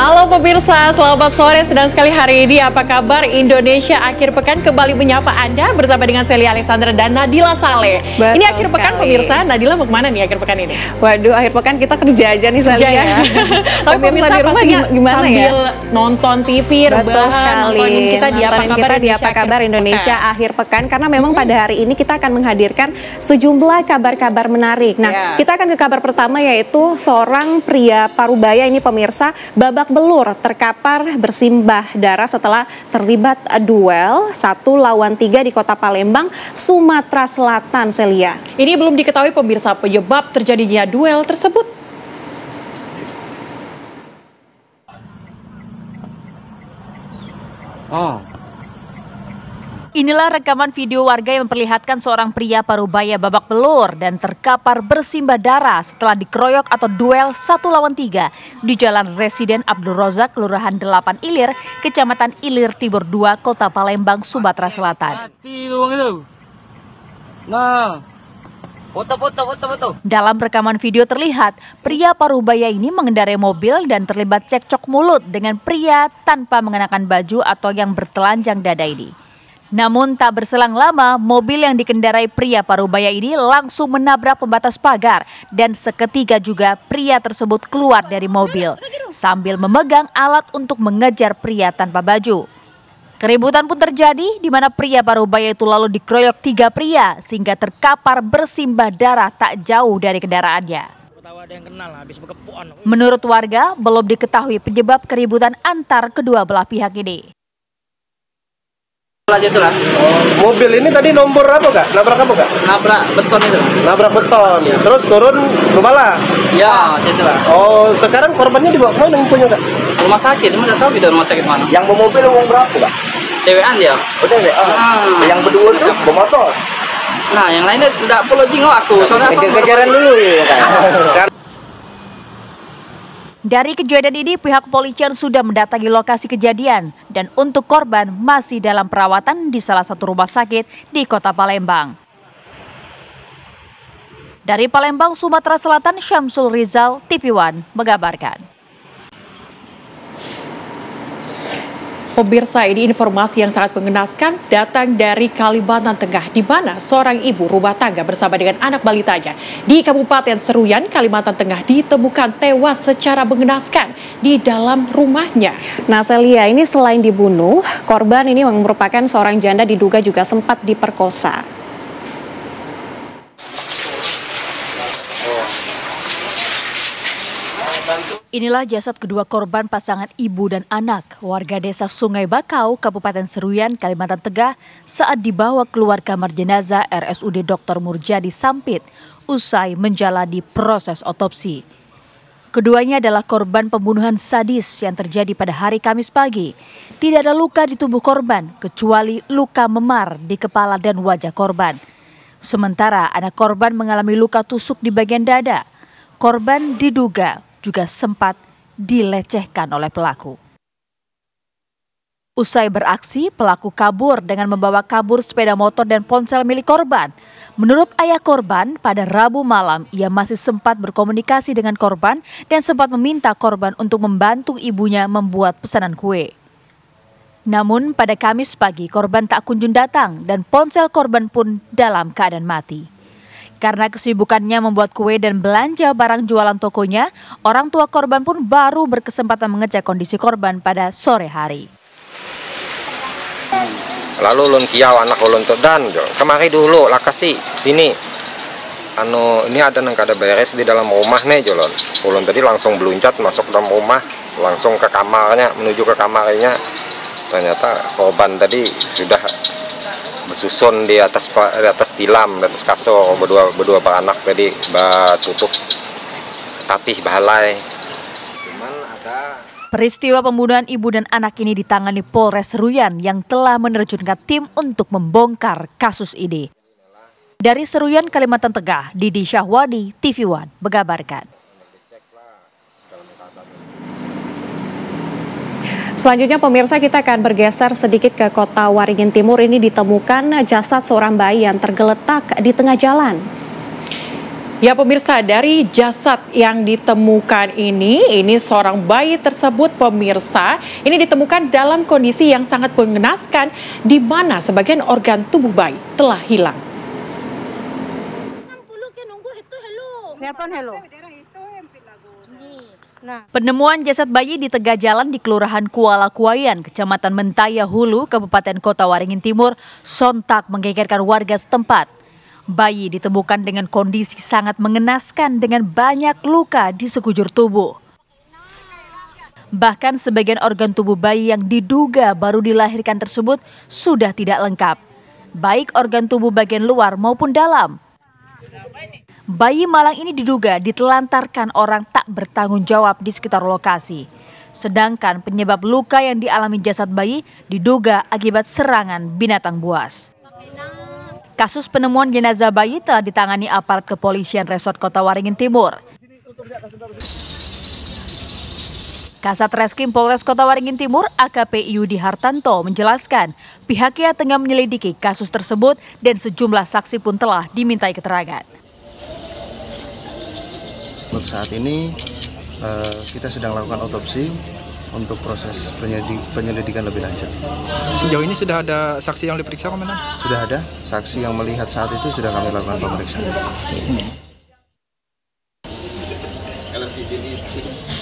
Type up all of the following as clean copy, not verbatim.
Halo pemirsa, selamat sore. Sedang sekali hari ini, apa kabar? Indonesia akhir pekan kembali menyapa Anda bersama dengan Celia Alexandra dan Nadila Saleh. Betul ini akhir pekan sekali. pemirsa, Nadila mau kemana nih akhir pekan ini? Waduh, akhir pekan kita kerja aja nih Celia. Ya. Tapi pemirsa di rumah pastinya gimana sambil ya? nonton TV, Betul sekali. nontonin kita di Apa Kabar kita di Apa Kabar Indonesia akhir pekan, karena memang pada hari ini kita akan menghadirkan sejumlah kabar-kabar menarik. Nah, kita akan ke kabar pertama, yaitu seorang pria Parubaya ini pemirsa babak belur terkapar bersimbah darah setelah terlibat duel 1 lawan 3 di Kota Palembang, Sumatera Selatan, Celia. Ini belum diketahui pemirsa penyebab terjadinya duel tersebut. Inilah rekaman video warga yang memperlihatkan seorang pria Parubaya babak belur dan terkapar bersimbah darah setelah dikeroyok atau duel 1 lawan 3 di Jalan Residen Abdul Rozak, Kelurahan 8 Ilir, Kecamatan Ilir Timur 2, Kota Palembang, Sumatera Selatan. Foto. Dalam rekaman video terlihat, pria Parubaya ini mengendarai mobil dan terlibat cekcok mulut dengan pria tanpa mengenakan baju atau yang bertelanjang dada ini. Namun tak berselang lama, mobil yang dikendarai pria Parubaya ini langsung menabrak pembatas pagar dan seketika juga pria tersebut keluar dari mobil sambil memegang alat untuk mengejar pria tanpa baju. Keributan pun terjadi di mana pria Parubaya itu lalu dikeroyok 3 pria sehingga terkapar bersimbah darah tak jauh dari kendaraannya. Menurut warga, belum diketahui penyebab keributan antar kedua belah pihak ini. Mobil ini tadi nomor apa kak? Nabrak apa kak? Nabrak beton itu. Nabrak beton. Ya. Terus turun kepala. Ya, itulah. Oh, sekarang korbannya dibawa kemana punya kak? Rumah sakit, cuma nggak tahu di rumah sakit mana. Yang bawa mobil uang berapa kak? Dewean dia. Udah deh. Yang berdua tuh bawa motor. Nah, yang lainnya tidak perlu jingok aku. Soalnya Kejar-kejaran dulu ya kak. Dari kejadian ini, pihak kepolisian sudah mendatangi lokasi kejadian dan untuk korban masih dalam perawatan di salah satu rumah sakit di Kota Palembang. Dari Palembang, Sumatera Selatan, Syamsul Rizal, TV One mengabarkan. Pemirsa, ini informasi yang sangat mengenaskan datang dari Kalimantan Tengah, di mana seorang ibu rumah tangga bersama dengan anak balitanya di Kabupaten Seruyan, Kalimantan Tengah ditemukan tewas secara mengenaskan di dalam rumahnya. Nah Celia, ini selain dibunuh, korban ini merupakan seorang janda diduga juga sempat diperkosa. Inilah jasad kedua korban pasangan ibu dan anak warga desa Sungai Bakau, Kabupaten Seruyan, Kalimantan Tengah saat dibawa keluar kamar jenazah RSUD Dr. Murjadi Sampit usai menjalani proses otopsi. Keduanya adalah korban pembunuhan sadis yang terjadi pada hari Kamis pagi. Tidak ada luka di tubuh korban kecuali luka memar di kepala dan wajah korban. Sementara anak korban mengalami luka tusuk di bagian dada. Korban diduga juga sempat dilecehkan oleh pelaku. Usai beraksi, pelaku kabur dengan membawa kabur sepeda motor dan ponsel milik korban. Menurut ayah korban, pada Rabu malam ia masih sempat berkomunikasi dengan korban dan sempat meminta korban untuk membantu ibunya membuat pesanan kue. Namun pada Kamis pagi korban tak kunjung datang dan ponsel korban pun dalam keadaan mati. Karena kesibukannya membuat kue dan belanja barang jualan tokonya, orang tua korban pun baru berkesempatan mengecek kondisi korban pada sore hari. Lalu ulun kiau anak ulun tuh dan kemari dulu lah kasih sini. Ini ada nang kada beres di dalam rumah nih jolon. Ulun tadi langsung beluncat masuk dalam rumah, langsung ke kamarnya, menuju ke kamarnya. Ternyata korban tadi sudah bersusun di atas tilam, di atas kasur, berdua anak tadi tutup tapih balai. Peristiwa pembunuhan ibu dan anak ini ditangani Polres Seruyan yang telah menerjunkan tim untuk membongkar kasus ini. Dari Seruyan, Kalimantan Tengah, Didi Syahwadi, TV One mengabarkan. Selanjutnya pemirsa, kita akan bergeser sedikit ke Kota Waringin Timur. Ini ditemukan jasad seorang bayi yang tergeletak di tengah jalan. Ya pemirsa, dari jasad yang ditemukan ini seorang bayi tersebut pemirsa, ini ditemukan dalam kondisi yang sangat mengenaskan di mana sebagian organ tubuh bayi telah hilang. Penemuan jasad bayi di tengah jalan di Kelurahan Kuala Kuayan, Kecamatan Mentaya Hulu, Kabupaten Kota Waringin Timur, sontak menggegerkan warga setempat. Bayi ditemukan dengan kondisi sangat mengenaskan dengan banyak luka di sekujur tubuh. Bahkan sebagian organ tubuh bayi yang diduga baru dilahirkan tersebut sudah tidak lengkap, baik organ tubuh bagian luar maupun dalam. Bayi malang ini diduga ditelantarkan orang tak bertanggung jawab di sekitar lokasi. Sedangkan penyebab luka yang dialami jasad bayi diduga akibat serangan binatang buas. Kasus penemuan jenazah bayi telah ditangani aparat kepolisian Resort Kota Waringin Timur. Kasat Reskrim Polres Kota Waringin Timur AKP Yudi Hartanto menjelaskan pihaknya tengah menyelidiki kasus tersebut dan sejumlah saksi pun telah dimintai keterangan. Untuk saat ini kita sedang lakukan otopsi untuk proses penyelidikan lebih lanjut. Sejauh ini sudah ada saksi yang diperiksa, Komandan? Sudah ada saksi yang melihat saat itu, sudah kami lakukan pemeriksaan.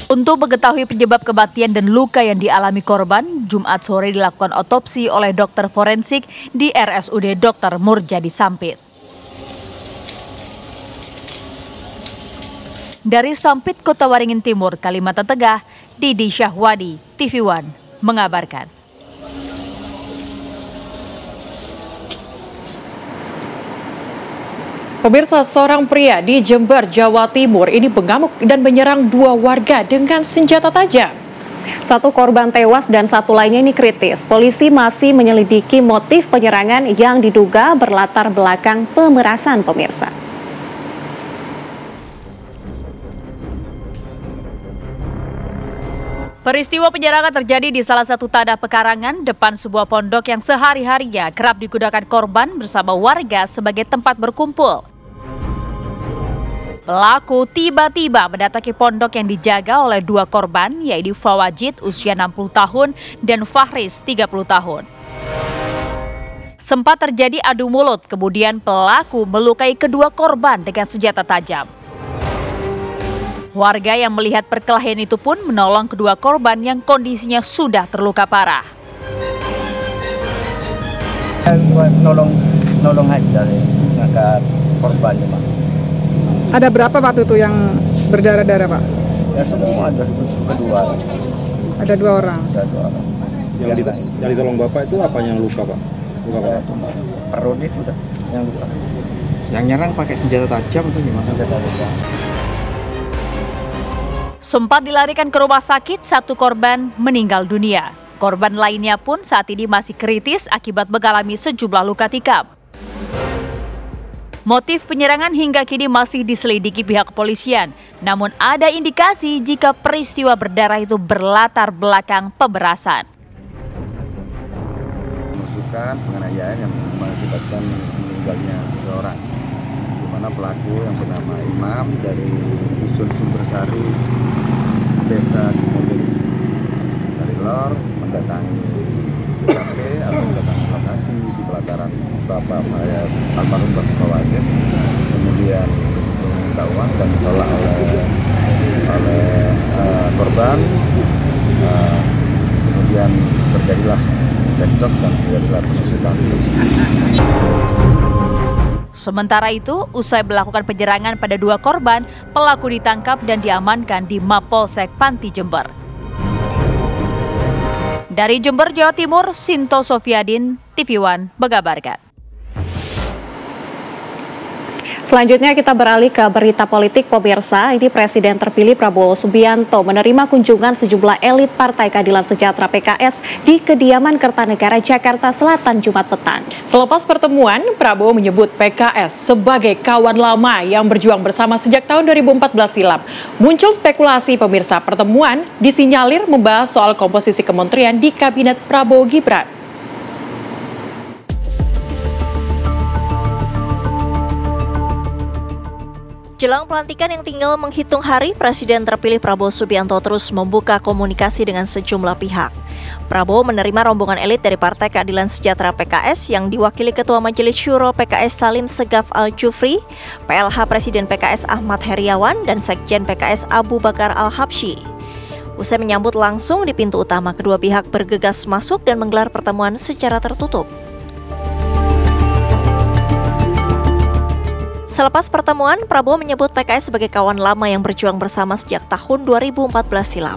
Untuk mengetahui penyebab kematian dan luka yang dialami korban, Jumat sore dilakukan otopsi oleh dokter forensik di RSUD Dr. Murjadi Sampit. Dari Sampit, Kota Waringin Timur, Kalimantan Tengah, Didi Syahwadi, TV One, mengabarkan. Pemirsa, seorang pria di Jember, Jawa Timur ini mengamuk dan menyerang dua warga dengan senjata tajam. Satu korban tewas dan satu lainnya ini kritis. Polisi masih menyelidiki motif penyerangan yang diduga berlatar belakang pemerasan, pemirsa. Peristiwa penyerangan terjadi di salah satu tanah pekarangan depan sebuah pondok yang sehari-harinya kerap digunakan korban bersama warga sebagai tempat berkumpul. Pelaku tiba-tiba mendatangi pondok yang dijaga oleh dua korban, yaitu Fawajid usia 60 tahun dan Fahris 30 tahun. Sempat terjadi adu mulut, kemudian pelaku melukai kedua korban dengan senjata tajam. Warga yang melihat perkelahian itu pun menolong kedua korban yang kondisinya sudah terluka parah. Nolong aja ngangkat korbannya, Pak. Ada berapa waktu itu yang berdarah-darah, Pak? Ya semua ada kedua. Ada dua orang. Ada dua orang. Yang ditolong Bapak itu apa yang luka, Pak? Luka ya, perut itu udah yang luka. Yang nyerang pakai senjata tajam atau gimana? Senjata tajam. Sempat dilarikan ke rumah sakit, satu korban meninggal dunia. Korban lainnya pun saat ini masih kritis akibat mengalami sejumlah luka tikam. Motif penyerangan hingga kini masih diselidiki pihak kepolisian. Namun ada indikasi jika peristiwa berdarah itu berlatar belakang pemerasan. Merusukan penganiayaan yang mengakibatkan meninggalnya seseorang, di mana pelaku yang bernama Imam dari Dusun Sumbersari, Desa Kemuning, Sarilor, mendatangi TKP atau mendatangi lokasi di pelataran Bapak almarhum Bapak Fawajid, kemudian disitu minta uang dan ditolak oleh korban, kemudian terjadilah cekcok dan terjadilah penusukan. Sementara itu, usai melakukan penyerangan pada dua korban, pelaku ditangkap dan diamankan di Mapolsek Panti Jember. Dari Jember, Jawa Timur, Sinto Sofiadin, TV One, mengabarkan. Selanjutnya kita beralih ke berita politik, pemirsa. Ini Presiden terpilih Prabowo Subianto menerima kunjungan sejumlah elit Partai Keadilan Sejahtera PKS di kediaman Kertanegara Jakarta Selatan Jumat petang. Selepas pertemuan, Prabowo menyebut PKS sebagai kawan lama yang berjuang bersama sejak tahun 2014 silam. Muncul spekulasi, pemirsa, pertemuan disinyalir membahas soal komposisi kementerian di Kabinet Prabowo Gibran. Jelang pelantikan yang tinggal menghitung hari, Presiden terpilih Prabowo Subianto terus membuka komunikasi dengan sejumlah pihak. Prabowo menerima rombongan elit dari Partai Keadilan Sejahtera PKS yang diwakili Ketua Majelis Syuro PKS Salim Segaf Al-Jufri, PLH Presiden PKS Ahmad Heriawan, dan Sekjen PKS Abu Bakar Al-Habsyi. Usai menyambut langsung di pintu utama, kedua pihak bergegas masuk dan menggelar pertemuan secara tertutup. Selepas pertemuan, Prabowo menyebut PKS sebagai kawan lama yang berjuang bersama sejak tahun 2014 silam.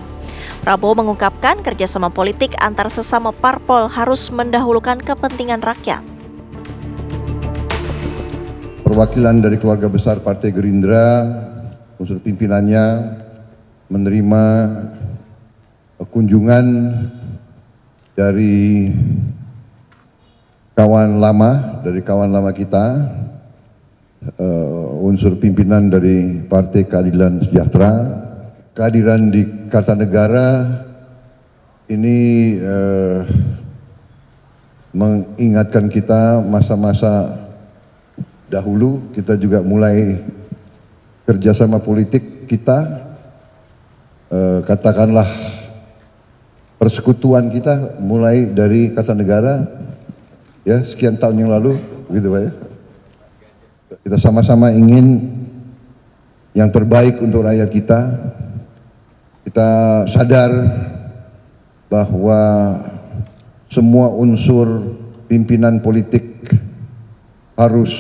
Prabowo mengungkapkan kerjasama politik antar sesama parpol harus mendahulukan kepentingan rakyat. Perwakilan dari keluarga besar Partai Gerindra, unsur pimpinannya menerima kunjungan dari kawan lama kita, unsur pimpinan dari Partai Keadilan Sejahtera. Kehadiran di Kartanegara ini mengingatkan kita masa-masa dahulu. Kita juga mulai kerjasama politik kita, katakanlah persekutuan kita mulai dari Kartanegara ya sekian tahun yang lalu, gitu Pak ya. Kita sama-sama ingin yang terbaik untuk rakyat kita. Kita sadar bahwa semua unsur pimpinan politik harus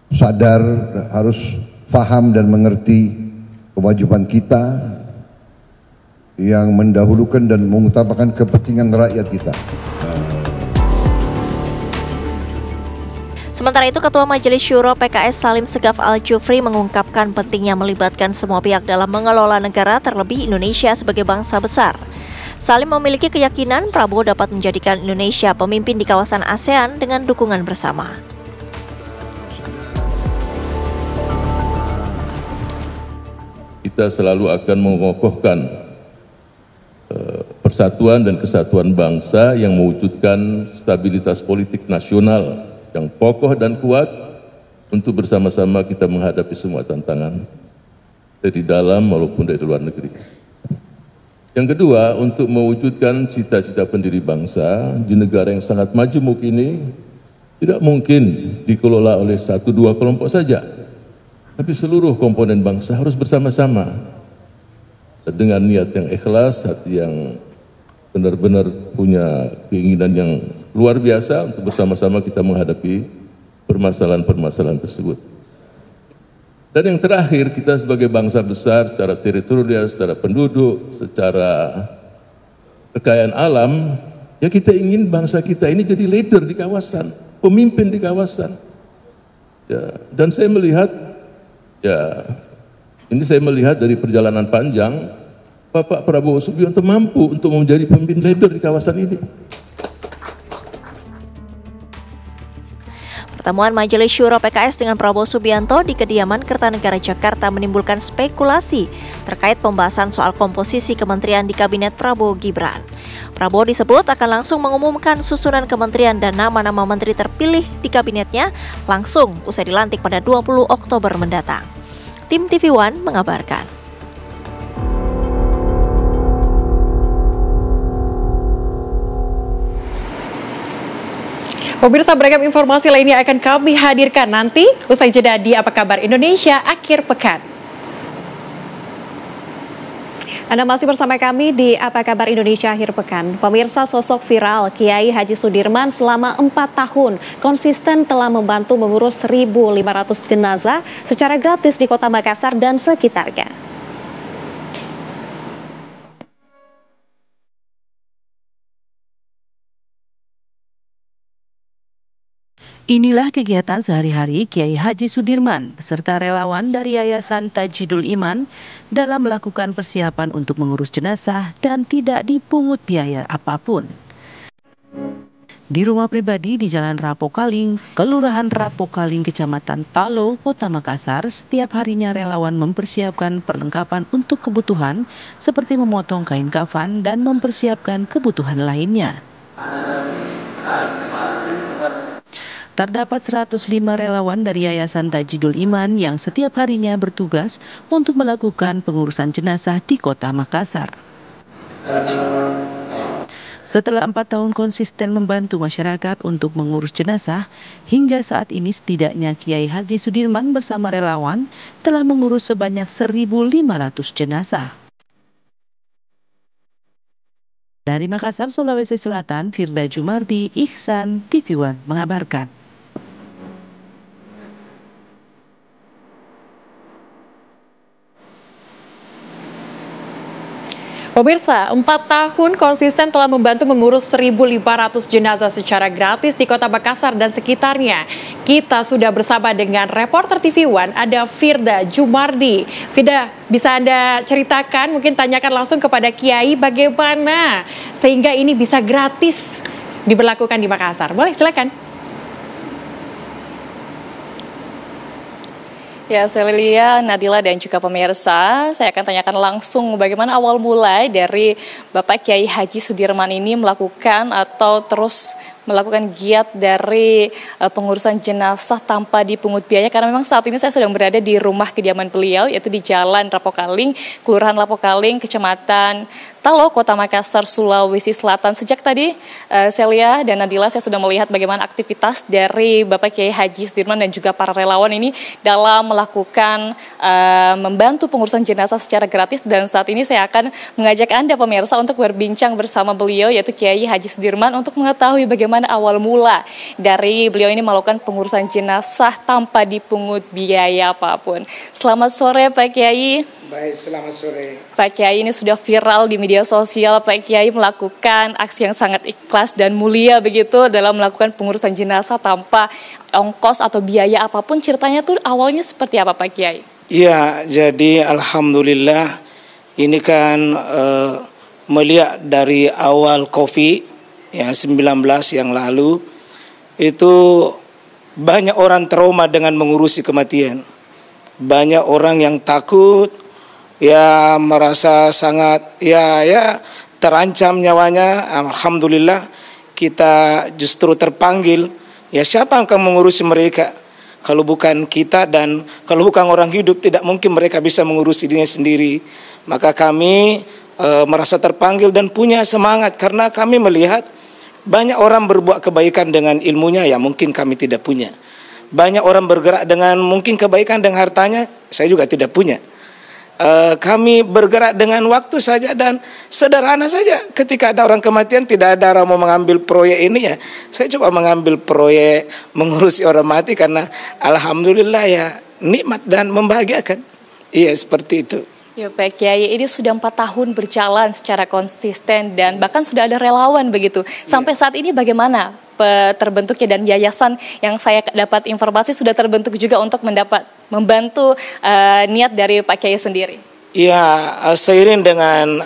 sadar, harus paham dan mengerti kewajiban kita yang mendahulukan dan mengutamakan kepentingan rakyat kita. Sementara itu, Ketua Majelis Syuro PKS Salim Segaf Al-Jufri mengungkapkan pentingnya melibatkan semua pihak dalam mengelola negara, terlebih Indonesia sebagai bangsa besar. Salim memiliki keyakinan Prabowo dapat menjadikan Indonesia pemimpin di kawasan ASEAN dengan dukungan bersama. Kita selalu akan mengokohkan persatuan dan kesatuan bangsa yang mewujudkan stabilitas politik nasional yang kokoh dan kuat untuk bersama-sama kita menghadapi semua tantangan dari dalam maupun dari luar negeri. Yang kedua, untuk mewujudkan cita-cita pendiri bangsa di negara yang sangat majemuk ini tidak mungkin dikelola oleh 1-2 kelompok saja, tapi seluruh komponen bangsa harus bersama-sama dengan niat yang ikhlas, hati yang benar-benar punya keinginan yang luar biasa untuk bersama-sama kita menghadapi permasalahan-permasalahan tersebut. Dan yang terakhir, kita sebagai bangsa besar secara teritorial, secara penduduk, secara kekayaan alam, ya kita ingin bangsa kita ini jadi leader di kawasan, pemimpin di kawasan. Ya, dan saya melihat, ini saya melihat dari perjalanan panjang, Bapak Prabowo Subianto mampu untuk menjadi pemimpin leader di kawasan ini. Pertemuan Majelis Syuro PKS dengan Prabowo Subianto di kediaman Kertanegara Jakarta menimbulkan spekulasi terkait pembahasan soal komposisi kementerian di Kabinet Prabowo Gibran. Prabowo disebut akan langsung mengumumkan susunan kementerian dan nama-nama menteri terpilih di kabinetnya langsung usai dilantik pada 20 Oktober mendatang. Tim TV One mengabarkan. Pemirsa, beragam informasi lainnya akan kami hadirkan nanti usai jeda di Apa Kabar Indonesia akhir pekan. Anda masih bersama kami di Apa Kabar Indonesia akhir pekan. Pemirsa, sosok viral Kiai Haji Sudirman selama 4 tahun konsisten telah membantu mengurus 1.500 jenazah secara gratis di Kota Makassar dan sekitarnya. Inilah kegiatan sehari-hari Kiai Haji Sudirman beserta relawan dari Yayasan Tajidul Iman dalam melakukan persiapan untuk mengurus jenazah dan tidak dipungut biaya apapun. Di rumah pribadi di Jalan Rapokaling, Kelurahan Rapokaling, Kecamatan Talo, Kota Makassar, setiap harinya relawan mempersiapkan perlengkapan untuk kebutuhan seperti memotong kain kafan dan mempersiapkan kebutuhan lainnya. Terdapat 105 relawan dari Yayasan Tajidul Iman yang setiap harinya bertugas untuk melakukan pengurusan jenazah di Kota Makassar. Setelah 4 tahun konsisten membantu masyarakat untuk mengurus jenazah, hingga saat ini setidaknya Kiai Haji Sudirman bersama relawan telah mengurus sebanyak 1.500 jenazah. Dari Makassar, Sulawesi Selatan, Firda Jumardi, Ihsan, TV One mengabarkan. Pemirsa, 4 tahun konsisten telah membantu mengurus 1.500 jenazah secara gratis di Kota Makassar dan sekitarnya. Kita sudah bersama dengan reporter TV One, ada Firda Jumardi. Firda, bisa Anda ceritakan, mungkin tanyakan langsung kepada Kiai bagaimana sehingga ini bisa gratis diberlakukan di Makassar. Boleh, silakan. Ya, Cecilia, Nadila, dan juga pemirsa, saya akan tanyakan langsung bagaimana awal mulai dari Bapak Kiai Haji Sudirman ini melakukan atau terus melakukan giat dari pengurusan jenazah tanpa dipungut biaya, karena memang saat ini saya sedang berada di rumah kediaman beliau, yaitu di Jalan Lapokaling, Kelurahan Lapokaling, Kecamatan Talo, Kota Makassar, Sulawesi Selatan. Sejak tadi, Celia dan Nadila, saya sudah melihat bagaimana aktivitas dari Bapak Kiai Haji Sudirman dan juga para relawan ini dalam melakukan membantu pengurusan jenazah secara gratis, dan saat ini saya akan mengajak Anda pemirsa untuk berbincang bersama beliau, yaitu Kiai Haji Sudirman, untuk mengetahui bagaimana awal mula dari beliau ini melakukan pengurusan jenazah tanpa dipungut biaya apapun. Selamat sore Pak Kiai. Baik, selamat sore. Pak Kiai, ini sudah viral di media sosial, Pak Kiai melakukan aksi yang sangat ikhlas dan mulia begitu dalam melakukan pengurusan jenazah tanpa ongkos atau biaya apapun. Ceritanya tuh awalnya seperti apa Pak Kiai? Iya, jadi alhamdulillah ini kan melihat dari awal COVID ya 19 yang lalu itu banyak orang trauma dengan mengurusi kematian. Banyak orang yang takut, ya merasa sangat ya terancam nyawanya. Alhamdulillah kita justru terpanggil. Ya siapa yang akan mengurusi mereka? Kalau bukan kita, dan kalau bukan orang hidup tidak mungkin mereka bisa mengurusi dirinya sendiri. Maka kami merasa terpanggil dan punya semangat karena kami melihat banyak orang berbuat kebaikan dengan ilmunya yang mungkin kami tidak punya. Banyak orang bergerak dengan mungkin kebaikan dengan hartanya, saya juga tidak punya. Kami bergerak dengan waktu saja dan sederhana saja. Ketika ada orang kematian, tidak ada orang mau mengambil proyek ini, ya saya coba mengambil proyek mengurusi orang mati karena alhamdulillah ya nikmat dan membahagiakan. Iya, seperti itu. Ya Pak Kiai, ini sudah 4 tahun berjalan secara konsisten dan bahkan sudah ada relawan begitu. Sampai saat ini bagaimana terbentuknya, dan yayasan yang saya dapat informasi sudah terbentuk juga untuk membantu niat dari Pak Kiai sendiri? Ya, seiring dengan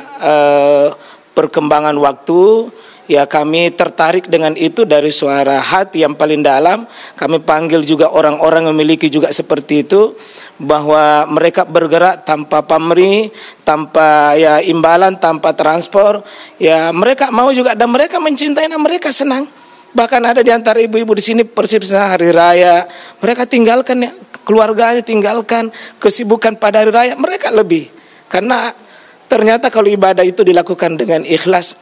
perkembangan waktu, ya kami tertarik dengan itu dari suara hati yang paling dalam. Kami panggil juga orang-orang yang memiliki juga seperti itu, bahwa mereka bergerak tanpa pamrih, tanpa ya imbalan, tanpa transport. Ya mereka mau juga dan mereka mencintai dan mereka senang. Bahkan ada di antara ibu-ibu di sini persepsi hari raya, mereka tinggalkan ya, keluarganya tinggalkan, kesibukan pada hari raya, mereka lebih. Karena ternyata kalau ibadah itu dilakukan dengan ikhlas,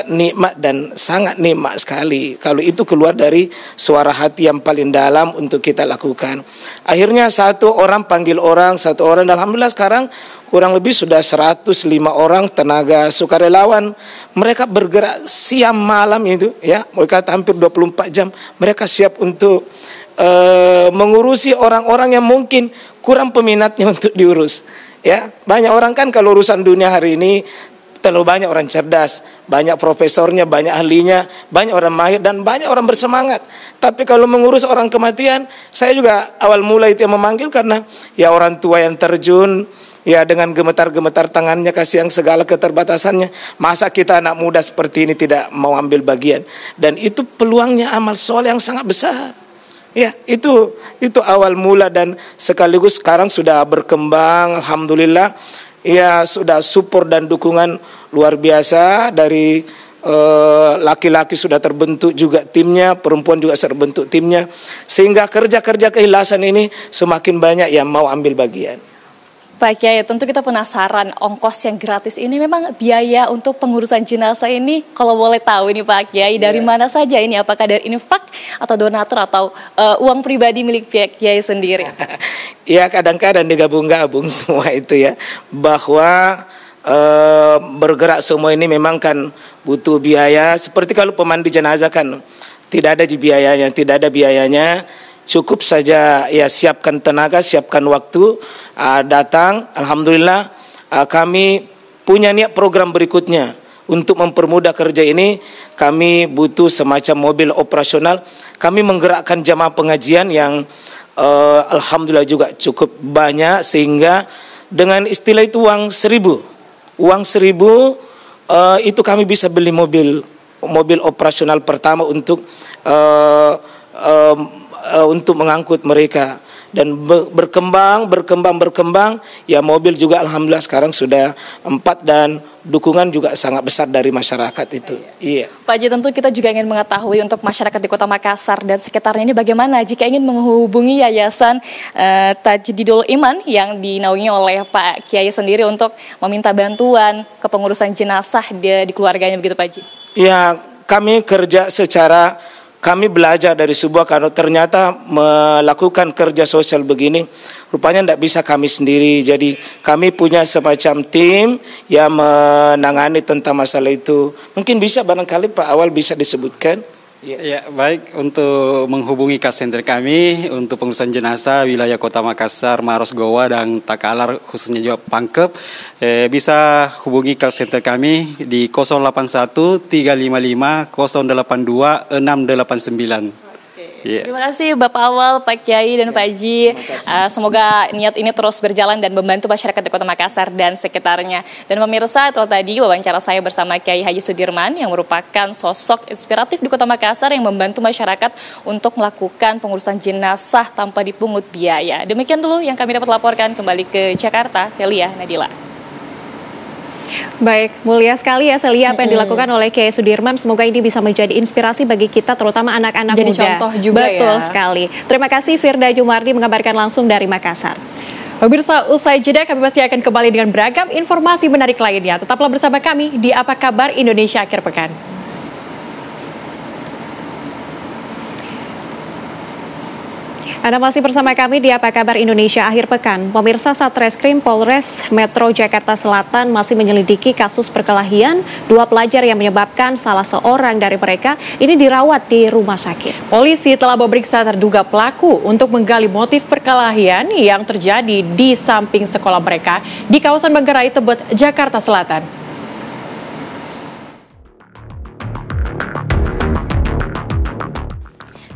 nikmat dan sangat nikmat sekali kalau itu keluar dari suara hati yang paling dalam untuk kita lakukan. Akhirnya satu orang panggil orang, satu orang, dan alhamdulillah sekarang kurang lebih sudah 105 orang tenaga sukarelawan. Mereka bergerak siang malam itu ya, mereka hampir 24 jam mereka siap untuk mengurusi orang-orang yang mungkin kurang peminatnya untuk diurus. Ya, banyak orang kan kalau urusan dunia hari ini terlalu banyak orang cerdas, banyak profesornya, banyak ahlinya, banyak orang mahir dan banyak orang bersemangat. Tapi kalau mengurus orang kematian, saya juga awal mula itu yang memanggil karena ya orang tua yang terjun, ya dengan gemetar-gemetar tangannya, kasihan segala keterbatasannya. Masa kita anak muda seperti ini tidak mau ambil bagian? Dan itu peluangnya amal soleh yang sangat besar. Ya, itu awal mula dan sekaligus sekarang sudah berkembang, alhamdulillah. Ya sudah support dan dukungan luar biasa dari laki-laki sudah terbentuk juga timnya, perempuan juga terbentuk timnya, sehingga kerja-kerja keikhlasan ini semakin banyak yang mau ambil bagian. Pak Kiai, tentu kita penasaran ongkos yang gratis ini, memang biaya untuk pengurusan jenazah ini kalau boleh tahu ini Pak Kiai dari mana saja ini? Apakah dari infak atau donatur atau uang pribadi milik Pak Kiai sendiri? Ya kadang-kadang digabung-gabung semua itu ya, bahwa bergerak semua ini memang kan butuh biaya. Seperti kalau pemandi jenazah kan tidak ada biayanya, cukup saja ya siapkan tenaga, siapkan waktu, datang. Alhamdulillah kami punya niat program berikutnya untuk mempermudah kerja ini. Kami butuh semacam mobil operasional. Kami menggerakkan jamaah pengajian yang alhamdulillah juga cukup banyak, sehingga dengan istilah itu uang 1.000 itu kami bisa beli mobil operasional pertama untuk mengangkut mereka, dan berkembang ya, mobil juga alhamdulillah sekarang sudah 4 dan dukungan juga sangat besar dari masyarakat itu. Iya. Pak Haji, tentu kita juga ingin mengetahui untuk masyarakat di Kota Makassar dan sekitarnya ini bagaimana jika ingin menghubungi Yayasan Tajdidul Iman yang dinaungi oleh Pak Kiai sendiri untuk meminta bantuan kepengurusan jenazah di keluarganya, begitu Pak Haji? Ya, kami belajar dari sebuah, karena ternyata melakukan kerja sosial begini rupanya tidak bisa kami sendiri. Jadi kami punya semacam tim yang menangani tentang masalah itu. Mungkin bisa barangkali Pak Awal bisa disebutkan. Ya, baik, untuk menghubungi call center kami untuk pengurusan jenazah wilayah Kota Makassar, Maros, Goa, dan Takalar, khususnya juga Pangkep, bisa hubungi call center kami di 081 355 082 689. Yeah. Terima kasih Bapak Awal, Pak Kiai, dan Pak Haji. Semoga niat ini terus berjalan dan membantu masyarakat di Kota Makassar dan sekitarnya. Dan pemirsa, itu tadi wawancara saya bersama Kiai Haji Sudirman yang merupakan sosok inspiratif di Kota Makassar yang membantu masyarakat untuk melakukan pengurusan jenazah tanpa dipungut biaya. Demikian dulu yang kami dapat laporkan. Kembali ke Jakarta, Celia Nadila. Baik, mulia sekali ya Celia apa yang dilakukan oleh Kiai Sudirman. Semoga ini bisa menjadi inspirasi bagi kita, terutama anak-anak muda. Jadi contoh juga. Betul sekali. Terima kasih Firda Jumardi mengabarkan langsung dari Makassar. Pemirsa, usai jeda kami masih akan kembali dengan beragam informasi menarik lainnya. Tetaplah bersama kami di Apa Kabar Indonesia Akhir Pekan. Anda masih bersama kami di Apa Kabar Indonesia Akhir Pekan. Pemirsa, Satreskrim Polres Metro Jakarta Selatan masih menyelidiki kasus perkelahian 2 pelajar yang menyebabkan salah seorang dari mereka ini dirawat di rumah sakit. Polisi telah memeriksa terduga pelaku untuk menggali motif perkelahian yang terjadi di samping sekolah mereka di kawasan Manggarai, Tebet, Jakarta Selatan.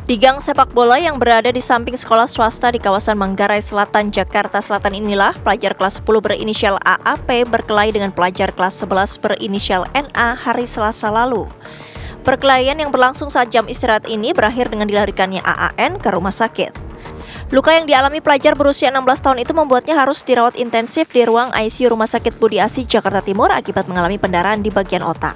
Di gang sepak bola yang berada di samping sekolah swasta di kawasan Manggarai Selatan, Jakarta Selatan inilah pelajar kelas 10 berinisial AAP berkelahi dengan pelajar kelas 11 berinisial NA hari Selasa lalu. Perkelahian yang berlangsung saat jam istirahat ini berakhir dengan dilarikannya AAN ke rumah sakit. Luka yang dialami pelajar berusia 16 tahun itu membuatnya harus dirawat intensif di ruang ICU Rumah Sakit Budi Asih, Jakarta Timur akibat mengalami pendarahan di bagian otak.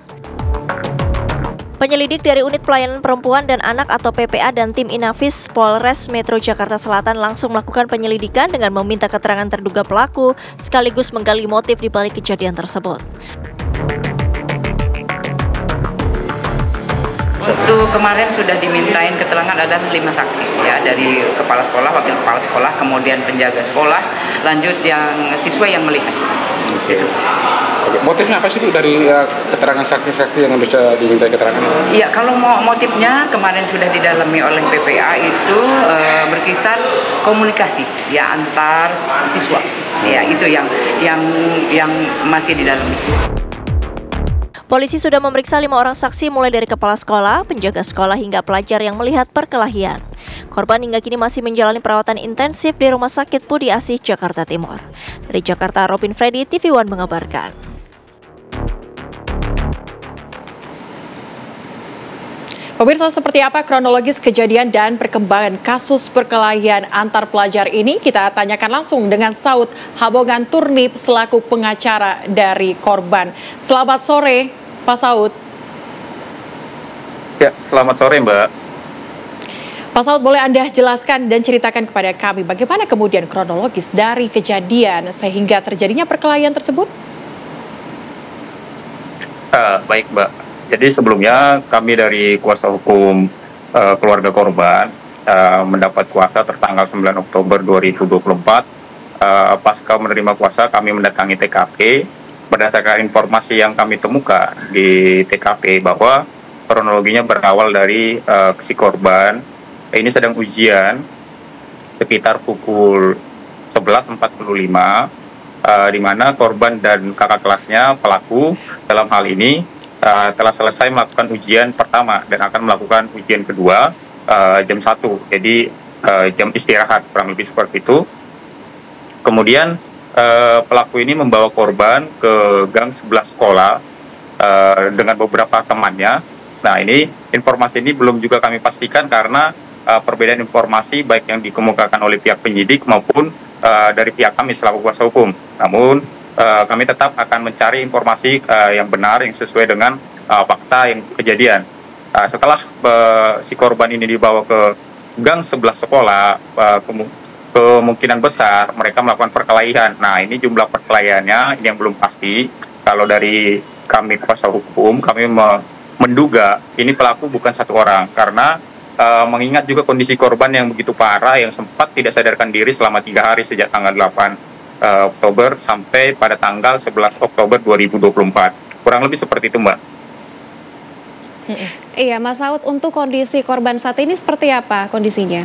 Penyelidik dari Unit Pelayanan Perempuan dan Anak atau PPA dan tim Inafis Polres Metro Jakarta Selatan langsung melakukan penyelidikan dengan meminta keterangan terduga pelaku sekaligus menggali motif di balik kejadian tersebut. Untuk kemarin sudah dimintain keterangan ada 5 saksi ya, dari kepala sekolah, wakil kepala sekolah, kemudian penjaga sekolah, lanjut yang siswa yang melihat. Gitu. Motifnya apa sih Bu dari keterangan saksi-saksi yang bisa diminta keterangan? Iya, kalau motifnya kemarin sudah didalami oleh PPA itu berkisar komunikasi ya antar siswa. Ya, itu yang masih didalami. Polisi sudah memeriksa 5 orang saksi mulai dari kepala sekolah, penjaga sekolah hingga pelajar yang melihat perkelahian. Korban hingga kini masih menjalani perawatan intensif di Rumah Sakit Budi Asih, Jakarta Timur. Dari Jakarta, Robin Freddy, TV One mengabarkan. Pemirsa, seperti apa kronologis kejadian dan perkembangan kasus perkelahian antar pelajar ini? Kita tanyakan langsung dengan Saud Habongan Turnip selaku pengacara dari korban. Selamat sore, Pak Saud. Ya, selamat sore Mbak. Pak Saud, boleh Anda jelaskan dan ceritakan kepada kami bagaimana kemudian kronologis dari kejadian sehingga terjadinya perkelahian tersebut? Baik Mbak, jadi sebelumnya kami dari kuasa hukum keluarga korban mendapat kuasa tertanggal 9 Oktober 2024. Pasca menerima kuasa kami mendatangi TKP. Berdasarkan informasi yang kami temukan di TKP bahwa kronologinya berawal dari si korban ini sedang ujian sekitar pukul 11.45 di mana korban dan kakak kelasnya pelaku dalam hal ini telah selesai melakukan ujian pertama dan akan melakukan ujian kedua jam 1, jadi jam istirahat kurang lebih seperti itu. Kemudian pelaku ini membawa korban ke gang sebelah sekolah dengan beberapa temannya. Nah, ini informasi ini belum juga kami pastikan karena perbedaan informasi baik yang dikemukakan oleh pihak penyidik maupun dari pihak kami selaku kuasa hukum. Namun kami tetap akan mencari informasi yang benar yang sesuai dengan fakta yang kejadian. Setelah si korban ini dibawa ke gang sebelah sekolah, kemungkinan besar mereka melakukan perkelahian. Nah, ini jumlah perkelahiannya ini yang belum pasti. Kalau dari kami kuasa hukum, kami menduga ini pelaku bukan satu orang karena mengingat juga kondisi korban yang begitu parah yang sempat tidak sadarkan diri selama 3 hari sejak tanggal 8 Oktober sampai pada tanggal 11 Oktober 2024. Kurang lebih seperti itu, Mbak. Iya, Mas Saud, untuk kondisi korban saat ini seperti apa kondisinya?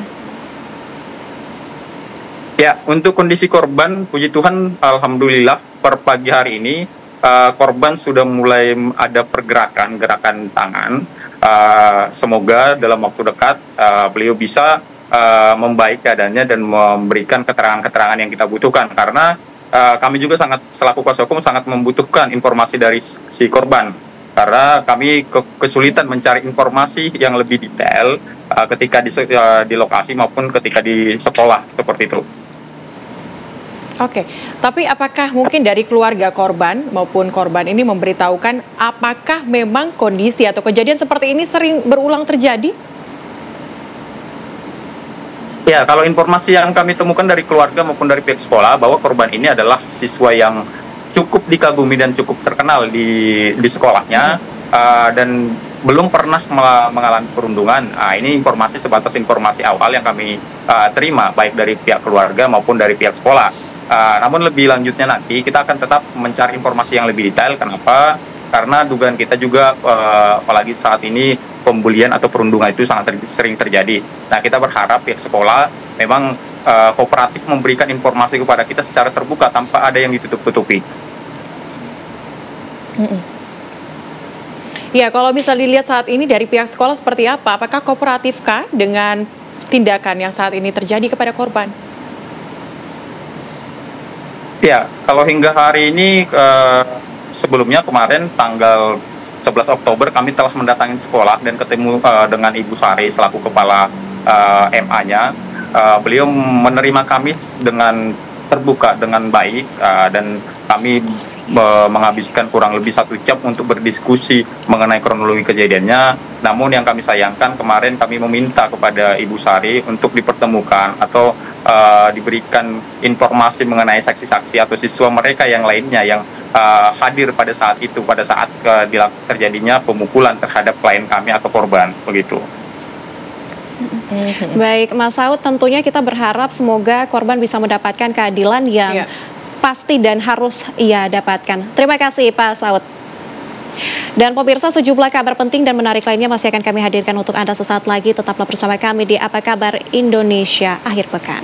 Ya, untuk kondisi korban, puji Tuhan, alhamdulillah per pagi hari ini korban sudah mulai ada gerakan tangan. Semoga dalam waktu dekat beliau bisa membaik keadaannya dan memberikan keterangan-keterangan yang kita butuhkan karena kami juga selaku kuasa hukum sangat membutuhkan informasi dari si korban karena kami kesulitan mencari informasi yang lebih detail ketika di lokasi maupun ketika di sekolah seperti itu. Oke, tapi apakah mungkin dari keluarga korban maupun korban ini memberitahukan apakah memang kondisi atau kejadian seperti ini sering berulang terjadi? Ya, kalau informasi yang kami temukan dari keluarga maupun dari pihak sekolah bahwa korban ini adalah siswa yang cukup dikagumi dan cukup terkenal di sekolahnya dan belum pernah mengalami perundungan. Ini informasi sebatas informasi awal yang kami terima baik dari pihak keluarga maupun dari pihak sekolah. Namun lebih lanjutnya nanti kita akan tetap mencari informasi yang lebih detail. Kenapa? Karena dugaan kita juga apalagi saat ini pembulian atau perundungan itu sangat sering terjadi. Nah, kita berharap pihak sekolah memang kooperatif memberikan informasi kepada kita secara terbuka tanpa ada yang ditutup-tutupi. Ya, kalau bisa dilihat saat ini dari pihak sekolah seperti apa? Apakah kooperatifkah dengan tindakan yang saat ini terjadi kepada korban? Ya, kalau hingga hari ini sebelumnya kemarin tanggal 11 Oktober kami telah mendatangi sekolah dan ketemu dengan Ibu Sari selaku kepala MA-nya. Beliau menerima kami dengan terbuka dengan baik dan kami menghabiskan kurang lebih 1 jam untuk berdiskusi mengenai kronologi kejadiannya. Namun yang kami sayangkan kemarin kami meminta kepada Ibu Sari untuk dipertemukan atau diberikan informasi mengenai saksi-saksi atau siswa mereka yang lainnya yang hadir pada saat itu, pada saat terjadinya pemukulan terhadap klien kami atau korban, begitu. Baik, Mas Saud, tentunya kita berharap semoga korban bisa mendapatkan keadilan yang pasti dan harus ia dapatkan. Terima kasih, Pak Saud. Dan pemirsa, sejumlah kabar penting dan menarik lainnya masih akan kami hadirkan untuk Anda sesaat lagi. Tetaplah bersama kami di Apa Kabar Indonesia Akhir Pekan.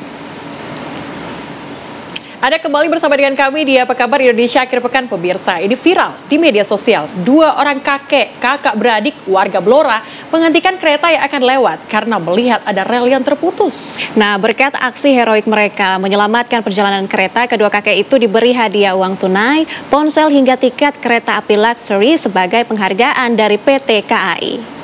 Ada kembali bersama dengan kami di Apa Kabar Indonesia Akhir Pekan, pemirsa. Ini viral di media sosial. 2 orang kakak beradik warga Blora menghentikan kereta yang akan lewat karena melihat ada rel yang terputus. Nah, berkat aksi heroik mereka menyelamatkan perjalanan kereta, kedua kakek itu diberi hadiah uang tunai, ponsel hingga tiket kereta api luxury sebagai penghargaan dari PT KAI.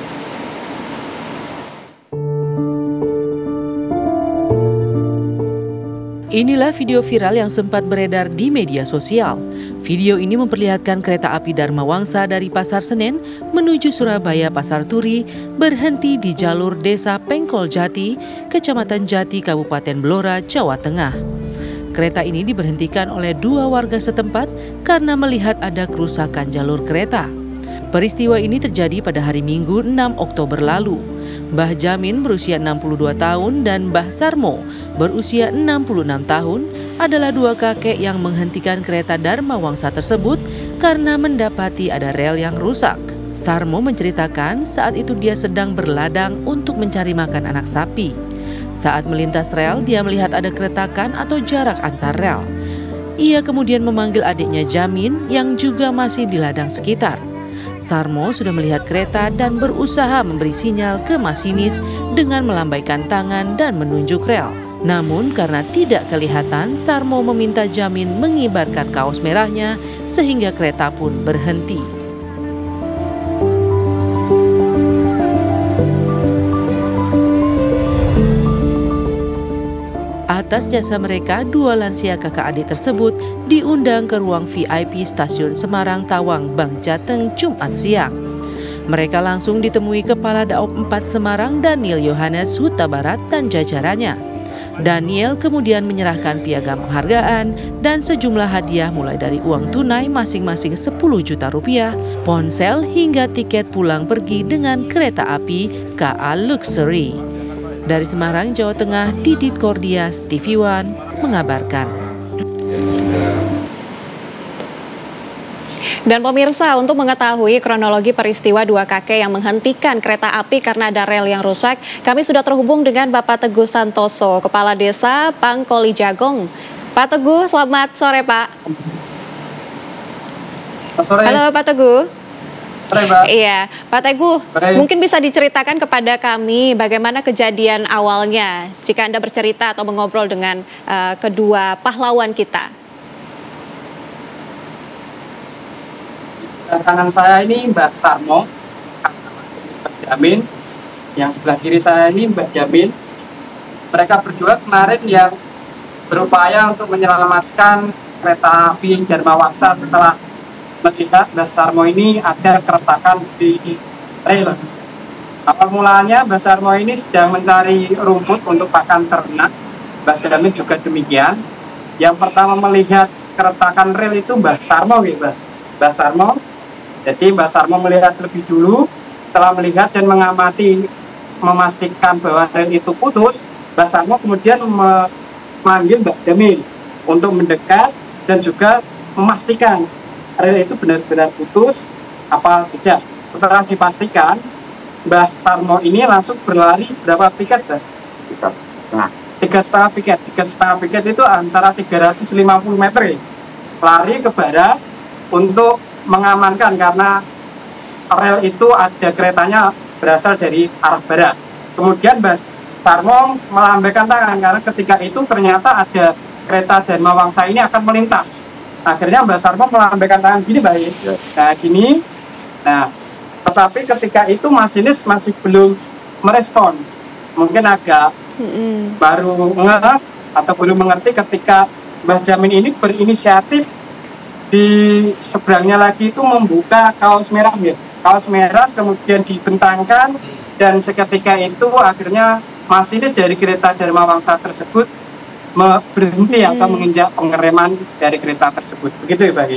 Inilah video viral yang sempat beredar di media sosial. Video ini memperlihatkan kereta api Dharma Wangsa dari Pasar Senen menuju Surabaya Pasar Turi berhenti di jalur Desa Pengkol Jati, Kecamatan Jati, Kabupaten Blora, Jawa Tengah. Kereta ini diberhentikan oleh 2 warga setempat karena melihat ada kerusakan jalur kereta. Peristiwa ini terjadi pada hari Minggu 6 Oktober lalu. Mbah Jamin berusia 62 tahun dan Mbah Sarmo berusia 66 tahun adalah 2 kakek yang menghentikan kereta Dharma Wangsa tersebut karena mendapati ada rel yang rusak. Sarmo menceritakan saat itu dia sedang berladang untuk mencari makan anak sapi. Saat melintas rel, dia melihat ada keretakan atau jarak antar rel. Ia kemudian memanggil adiknya Jamin yang juga masih di ladang sekitar. Sarmo sudah melihat kereta dan berusaha memberi sinyal ke masinis dengan melambaikan tangan dan menunjuk rel. Namun karena tidak kelihatan, Sarmo meminta Jamin mengibarkan kaos merahnya sehingga kereta pun berhenti. Atas jasa mereka, 2 lansia kakak adik tersebut diundang ke ruang VIP Stasiun Semarang Tawang, Bang Jateng, Jumat siang. Mereka langsung ditemui Kepala Daop 4 Semarang Daniel Yohanes Huta Barat dan jajarannya. Daniel kemudian menyerahkan piagam penghargaan dan sejumlah hadiah mulai dari uang tunai masing-masing 10 juta rupiah, ponsel hingga tiket pulang pergi dengan kereta api KA Luxury. Dari Semarang, Jawa Tengah, Didit Kordias, TV One mengabarkan. Dan pemirsa, untuk mengetahui kronologi peristiwa 2 kakek yang menghentikan kereta api karena ada rel yang rusak, kami sudah terhubung dengan Bapak Teguh Santoso, Kepala Desa Pangkoli Jagong. Pak Teguh, selamat sore Pak. Sore. Halo Pak Teguh. Sore, Mbak. Iya, Pak Teguh, mungkin bisa diceritakan kepada kami bagaimana kejadian awalnya jika Anda bercerita atau mengobrol dengan kedua pahlawan kita. Kanan saya ini Mbak Sarmo, Mbak Jamin. Yang sebelah kiri saya ini Mbak Jamin. Mereka berdua kemarin yang berupaya untuk menyelamatkan kereta api Dharma Wangsa setelah melihat Mbak Sarmo ini ada keretakan di rel. Awal mulanya Mbak Sarmo ini sedang mencari rumput untuk pakan ternak. Mbak Jamin juga demikian. Yang pertama melihat keretakan rel itu Mbak Sarmo, Mbak Sarmo. Jadi Mbak Sarmo melihat lebih dulu, setelah melihat dan mengamati, memastikan bahwa rel itu putus, Mbak Sarmo kemudian memanggil Mbak Jamin untuk mendekat dan juga memastikan rel itu benar-benar putus apa tidak. Setelah dipastikan, Mbah Sarmo ini langsung berlari berapa piket, Mbak? Nah, 3,5 piket. 3,5 piket itu antara 350 meter ya. Lari ke barat untuk mengamankan karena rel itu ada keretanya berasal dari arah barat. Kemudian Mbah Sarmo melambaikan tangan karena ketika itu ternyata ada kereta Dharma Wangsa ini akan melintas. Akhirnya Mbak Sarmo melambaikan tangan gini, Mbak. Nah, gini. Nah, tetapi ketika itu masinis masih belum merespon. Mungkin agak baru ngeh atau belum mengerti ketika Mbak Jamin ini berinisiatif di seberangnya lagi itu membuka kaos merah, ya. Kaos merah kemudian dibentangkan dan seketika itu akhirnya masinis dari kereta Dharma Wangsa tersebut berhenti atau menginjak pengereman dari kereta tersebut. Begitu ya, Mbak.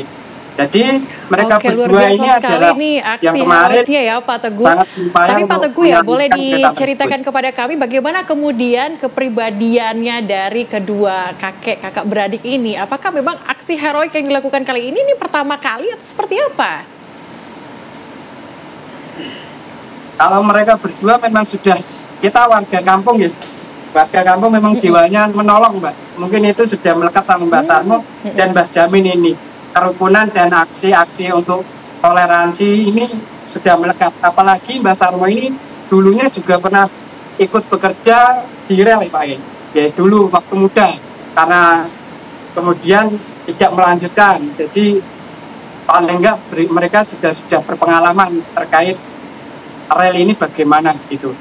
Jadi mereka berdua ini adalah yang kemarin ya, Pak Teguh. Sangat berupaya. Tapi Pak Teguh ya, boleh diceritakan kepada kami bagaimana kemudian kepribadiannya dari kedua kakak beradik ini? Apakah memang aksi heroik yang dilakukan kali ini pertama kali atau seperti apa? Kalau mereka berdua memang sudah, kita warga kampung ya. Warga kampung memang jiwanya menolong, Mbak. Mungkin itu sudah melekat sama Mbak Sarmo dan Mbak Jamin ini. Kerukunan dan aksi-aksi untuk toleransi ini sudah melekat. Apalagi Mbak Sarmo ini dulunya juga pernah ikut bekerja di rel, Pak. Ya dulu waktu muda. Karena kemudian tidak melanjutkan. Jadi paling enggak mereka sudah berpengalaman terkait rel ini bagaimana gitu.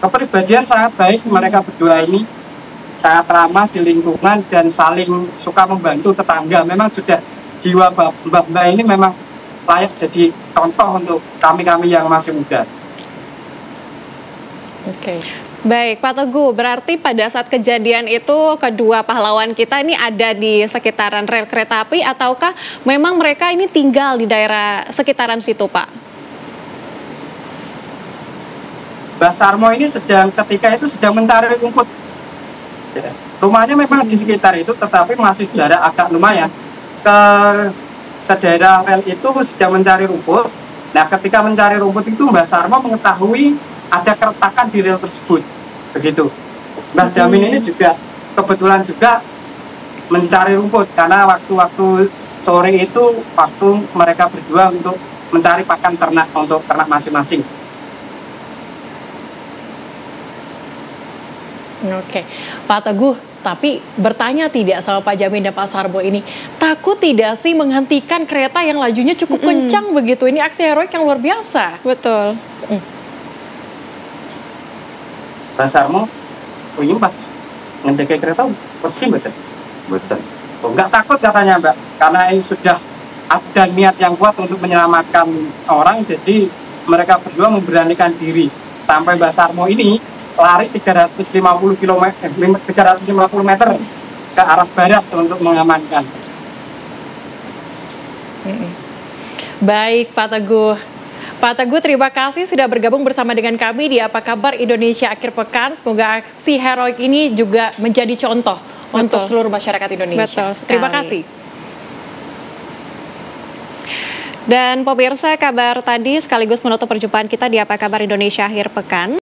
Kepribadian sangat baik mereka berdua ini, sangat ramah di lingkungan dan saling suka membantu tetangga. Memang sudah jiwa mbah-mbah ini memang layak jadi contoh untuk kami-kami yang masih muda. Oke. Baik, Pak Teguh, berarti pada saat kejadian itu kedua pahlawan kita ini ada di sekitaran rel kereta api ataukah memang mereka ini tinggal di daerah sekitaran situ, Pak? Mbah Sarmo ini ketika itu sedang mencari rumput. Rumahnya memang di sekitar itu, tetapi masih jarak agak lumayan ke daerah rel itu sedang mencari rumput. Nah, ketika mencari rumput itu Mbah Sarmo mengetahui ada keretakan di rel tersebut, begitu. Mbah Jamin ini juga kebetulan juga mencari rumput karena waktu-waktu sore itu waktu mereka berdua untuk mencari pakan ternak untuk ternak masing-masing. Oke, Pak Teguh, tapi bertanya tidak sama Pak Jamin dan Pak Sarbo ini, takut tidak sih menghentikan kereta yang lajunya cukup kencang begitu? Ini aksi heroik yang luar biasa. Betul. Pak Sarmo, ini pas ngedekai kereta pergi betul. Betul. Oh, nggak takut katanya Mbak, karena ini sudah ada niat yang kuat untuk menyelamatkan orang, jadi mereka berdua memberanikan diri. Sampai Mbak Sarmo ini lari 350 meter ke arah barat untuk mengamankan. Baik, Pak Teguh. Pak Teguh, terima kasih sudah bergabung bersama dengan kami di Apa Kabar Indonesia Akhir Pekan. Semoga aksi heroik ini juga menjadi contoh untuk seluruh masyarakat Indonesia. Terima kasih. Dan pemirsa, kabar tadi sekaligus menutup perjumpaan kita di Apa Kabar Indonesia Akhir Pekan.